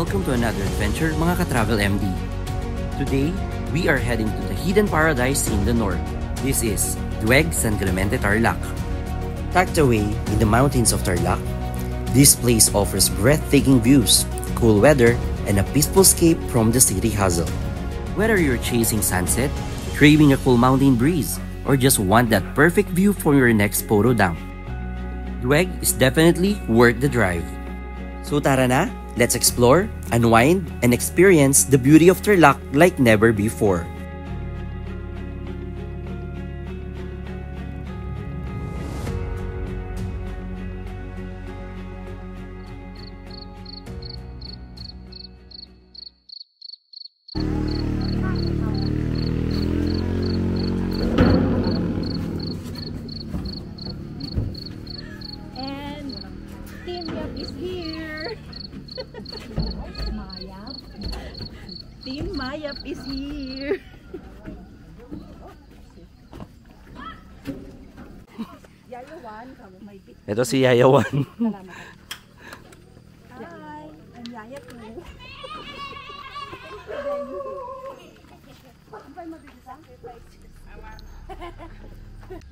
welcome to another adventure mga ka-Travel MD. Today, we are heading to the hidden paradise in the north. This is Dueg San Clemente, Tarlac. Tucked away in the mountains of Tarlac, this place offers breathtaking views, cool weather, and a peaceful escape from the city hustle. Whether you're chasing sunset, craving a cool mountain breeze, or just want that perfect view for your next photo dump, Dueg is definitely worth the drive. So tara na, let's explore, unwind, and experience the beauty of Tarlac like never before. Team Mayap is here. Yayawan, may bit. Ito si Yayawan. Hi, I'm Yaya too.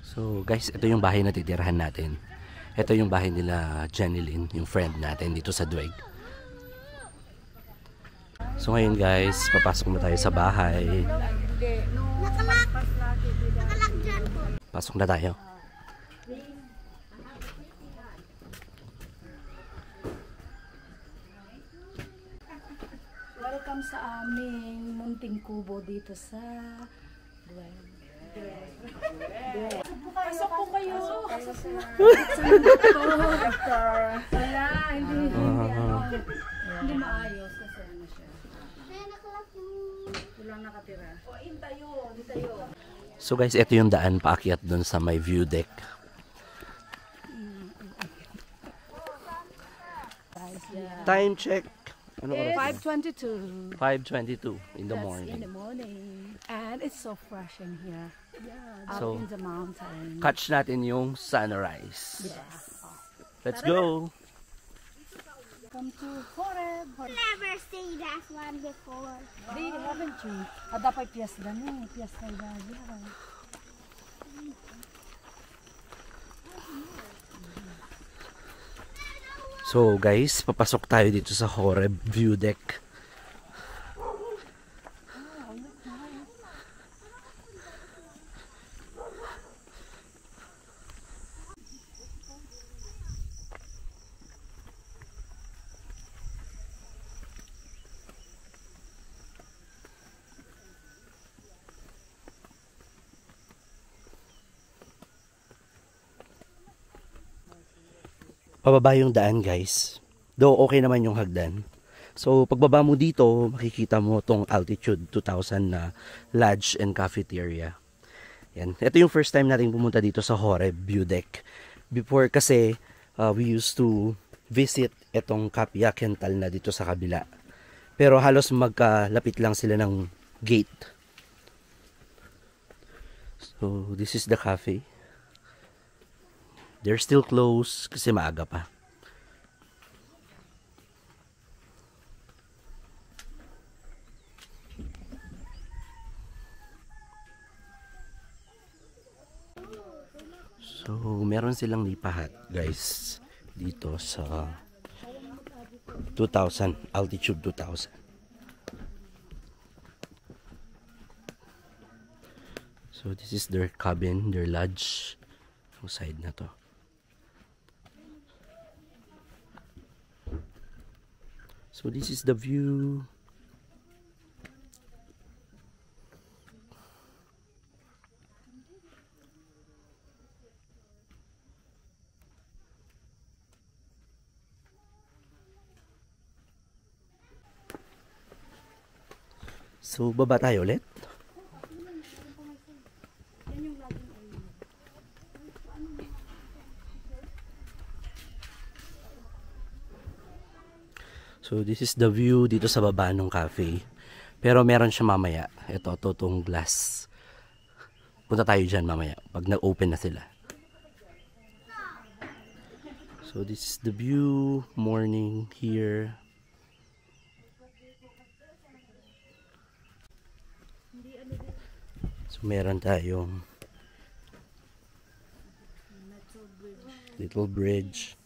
So guys, ito yung bahay na titirahan natin. Ito yung bahay nila Janeline, yung friend natin dito sa Dueg. So ngayon guys, papasok na tayo sa bahay. Pasok na tayo. Welcome sa aming munting kubo dito sa Dueg. Pasok po kayo. Wala, hindi maayos kasi ano siya. Walang nakatira. O, hintayo. So guys, ito yung daan paakyat dun sa may view deck. Time check. Ano oras? 5:22. 5:22 in the morning. In the morning. And it's so fresh in here. Yeah, up So, in the mountain. catch natin yung sunrise. Yes. Let's go! Come to Horeb. Never seen that one before. Di, haven't you? Dapat piyesta ni. Piyesta yan. So guys, papasok tayo dito sa Horeb view deck. Pababa yung daan guys. Though okay naman yung hagdan. So pagbaba mo dito, makikita mo tong altitude 2,000 na lodge and cafeteria. Yan. Ito yung first time natin pumunta dito sa Horeb view deck. Before kasi we used to visit itong Kapia Kental na dito sa kabila. Pero halos magkalapit lang sila ng gate. So this is the cafe. They're still closed kasi maaga pa. So, meron silang lipahat, guys, dito sa 2,000, altitude 2,000. So, this is their cabin, their lodge. Yung side na to. So this is the view. So baba tayo ulit. So this is the view dito sa baba ng cafe. Pero meron siya mamaya. Ito, totong glass. Punta tayo dyan mamaya pag nag-open na sila. So this is the view, morning here. Meron tayong little bridge.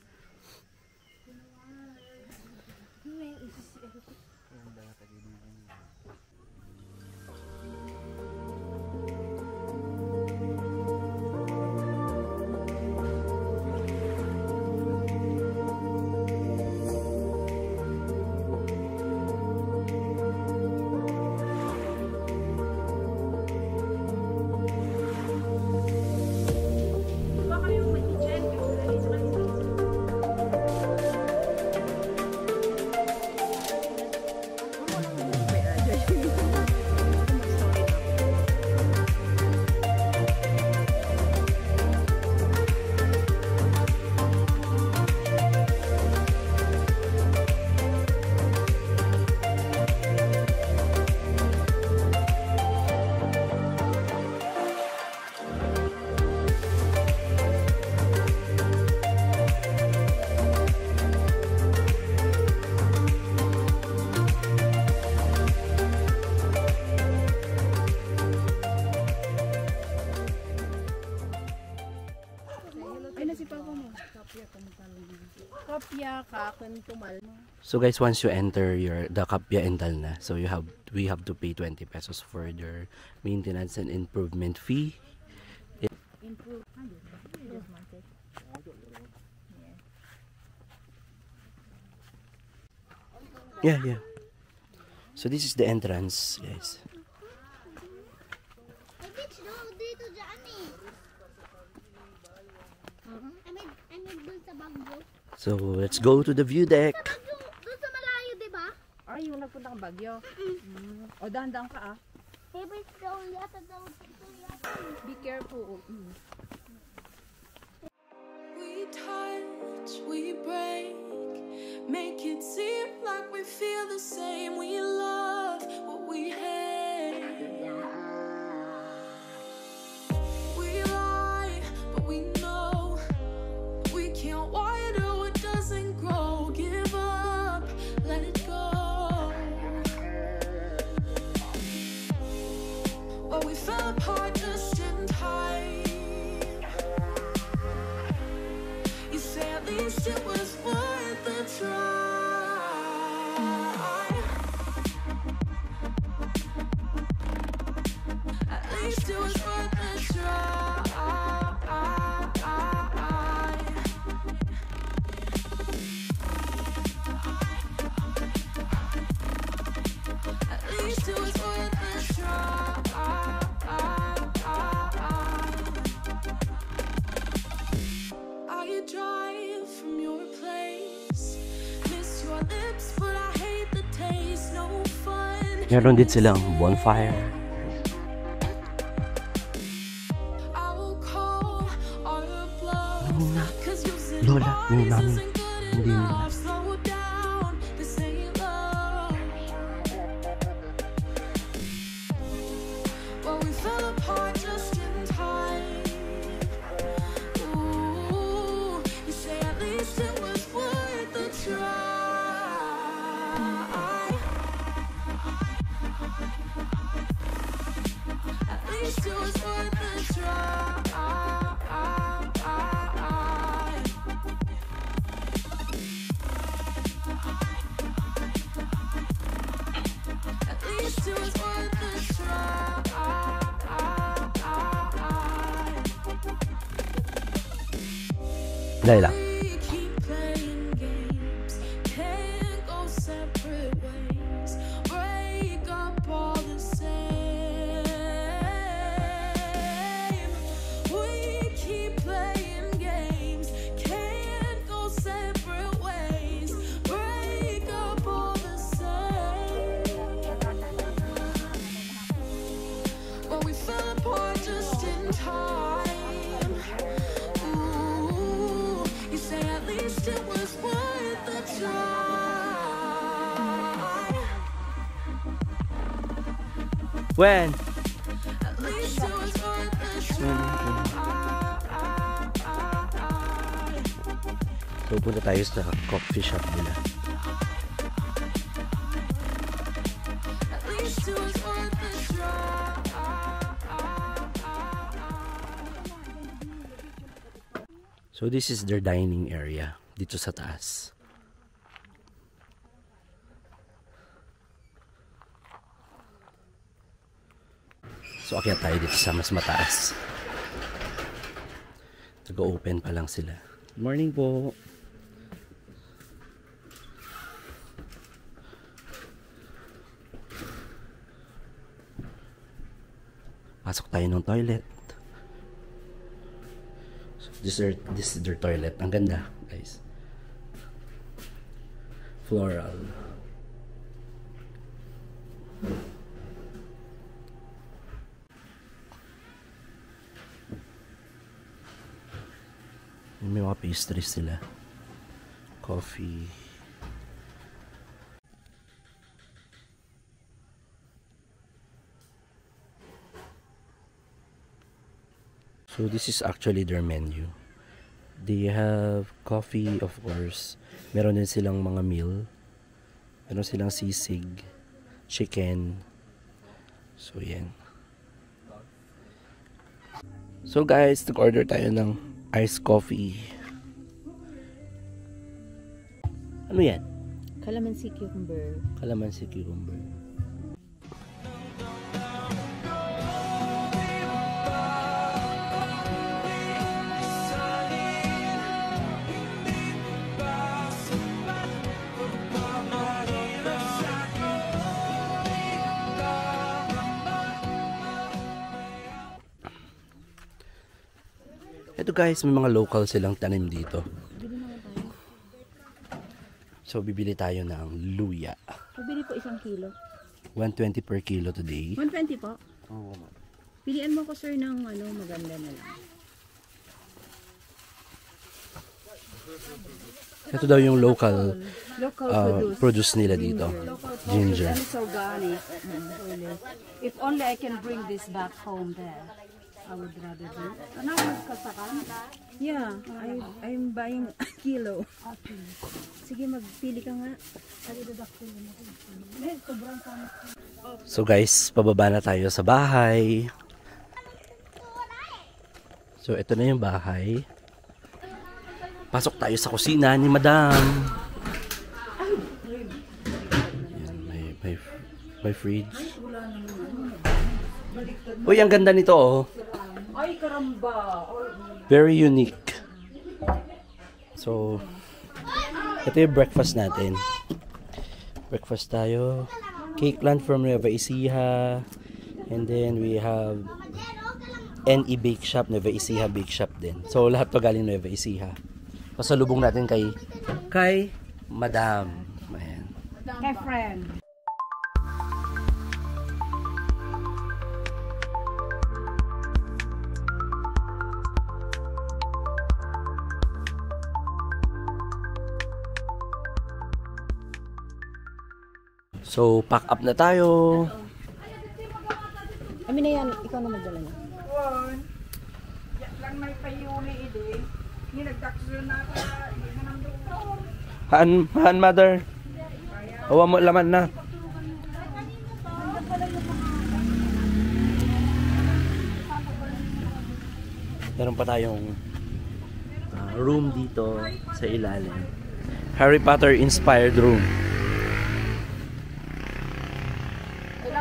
So guys, once you enter the Kapya Endal na, so we have to pay 20 pesos for their maintenance and improvement fee. Yeah. So this is the entrance, guys. So let's go to the view deck. Doon sa malayo, di ba? Ay, yung nagpunta kang Bagyo. O, dahan-dahan ka ah. Favorite daw yata daw. Be careful. We touch, we break, make it seem like we feel the same. We love what we hate. We lie, but we know we can't water what doesn't grow. Give up, let it go. Well, we fell apart just in time. You say at least it was worth the try. At least it was worth the try. At least it was worth the try. I drive from your place, miss your lips, but I hate the taste. No fun. Meron din silang bonfire. I will call all your bluff, 'cause you said Lola, parties namin. isn't good Hindi nila. enough. Slow down, this ain't love. Well, we fell apart just in time. Ooh, you say at least it was worth the try. At least it was worth the try. At least it was worth the try. Dahil lang. We keep playing games, can't go separate ways, break up all the same. We keep playing games, can't go separate ways, break up all the same. Well, we fell apart just in time. Ooh, you say at least it was worth the try. When? At least it was worth the try. So punta tayo sa coffee shop nila. At least it was worth the try. So this is their dining area dito sa taas. So akyat tayo dito sa mas mataas. Nag-open pa lang sila. Good morning po. Pasok tayo ng toilet. So this is their toilet. Ang ganda, guys. Floral. May mga pastries sila. Coffee. So this is actually their menu. They have coffee, of course. Meron din silang mga meal. Meron silang sisig, chicken. So yan. So guys, nag-order tayo ng iced coffee. Ano yan? Calamansi cucumber. Calamansi cucumber. Ito guys, may mga local silang tanim dito. So bibili tayo ng luya. Pabili po 1 kilo. 120 per kilo today. 120 po. Oh. Pilian mo ko sir ng ano, maganda na lang. Ito daw yung local Produce. produce nila dito. Ginger. And it's organic. If only I can bring this back home there, I would rather do it. Ano ang kasakan? Yeah, I'm buying a kilo. Sige, magpili ka nga. So guys, pababa na tayo sa bahay. So ito na yung bahay. Pasok tayo sa kusina ni Madam. Ayan, may fridge. Uy, ang ganda nito oh. Ay, karamba! Very unique. So, ito yung breakfast natin. Breakfast tayo. Cake land from Nueva Ecija. And then we have NE Bake Shop, Nueva Ecija Bake Shop din. So, lahat to galing Nueva Ecija. Pasalubong natin kay Madam. Ayan. Kay friend. So, pack up na tayo. Amin na yan, ikaw na magdala na. Lang may payuni ide. Ninagtakso na ka. Han, mother. Awa mo laman na. Meron pa tayong room dito sa ilalim. Harry Potter inspired room.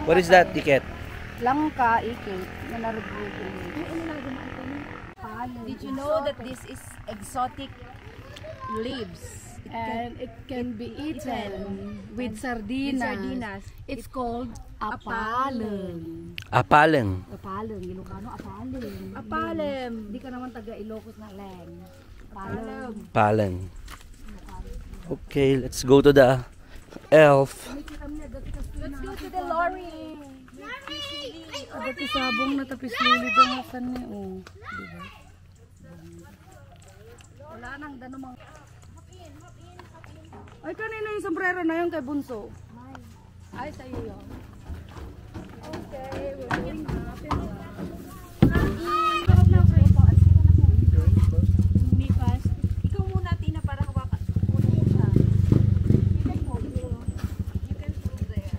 What is that ticket? Langka, ikit. Nanarugugin. Did you know that this is exotic leaves? And it can be eaten with sardinas. It's called apaleng. Apaleng. Apaleng, Ilocano, apaleng. Apalem. Hindi ka naman taga Ilocos na leng. Apaleng. Paleng. Okay, let's go to the elf. Let's go to the lorry. Dati sabong na tapis luli doon sa ni oh. Diba? Wala nang danumang. Ay, kanina yung sombrero na yun kay Bunso. Ay, sa'yo yun. Okay, we're going Mipas. Ikaw muna, Tina, para hawakan. Muna mo siya. You can hold there.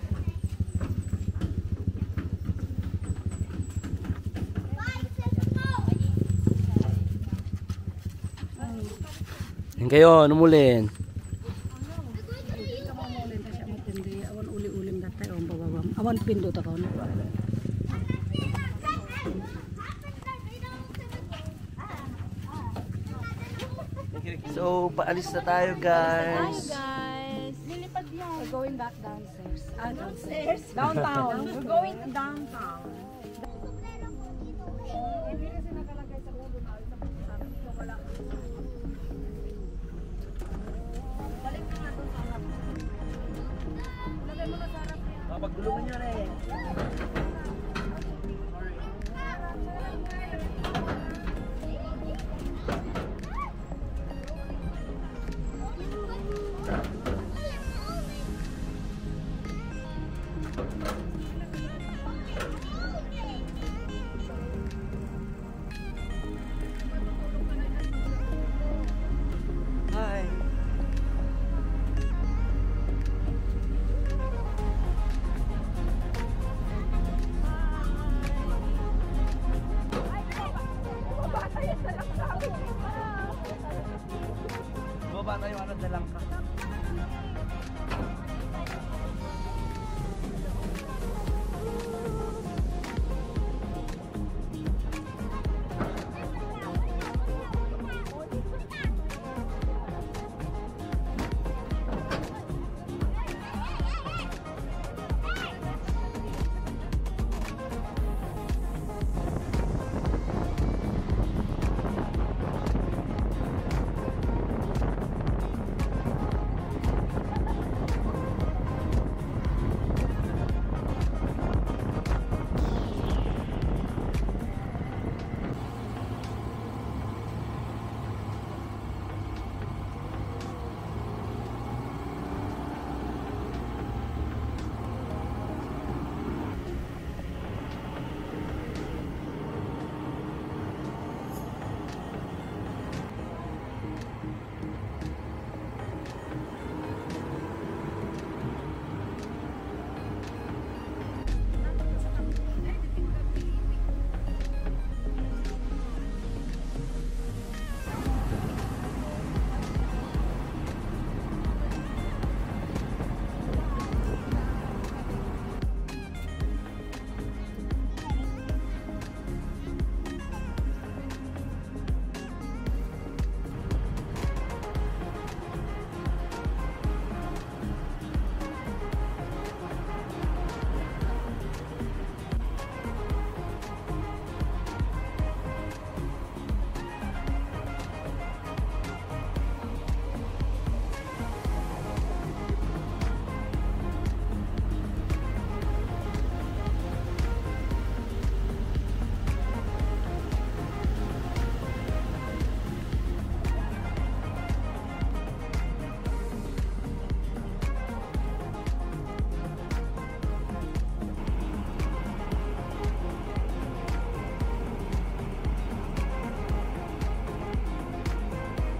Yan kayo, numulin. Kamamulin ta siya matindi. Awan uli-ulim datay ang bababam. Awan pindot ako na. So, paalis na tayo, guys. Guys, lilipad yan. We're going back downstairs. Downstairs. Downtown. We're going to downtown. Hindi kasi nakalagay sa ulo na. So wala. Balik na nga doon sa harap. Lagay mo na sa harap niya. Paggulungan nyo na eh. Hi. Baba tayo, ano, dalang ka.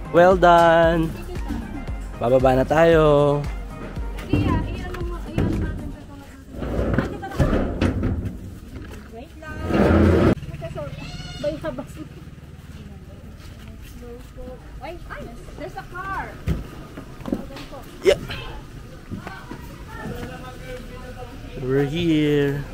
Well done! Bababa na tayo. Iya, iyan mo iyan natin ito. Wait lang. Bay habas. Ay, there's a car. Yeah. We're here.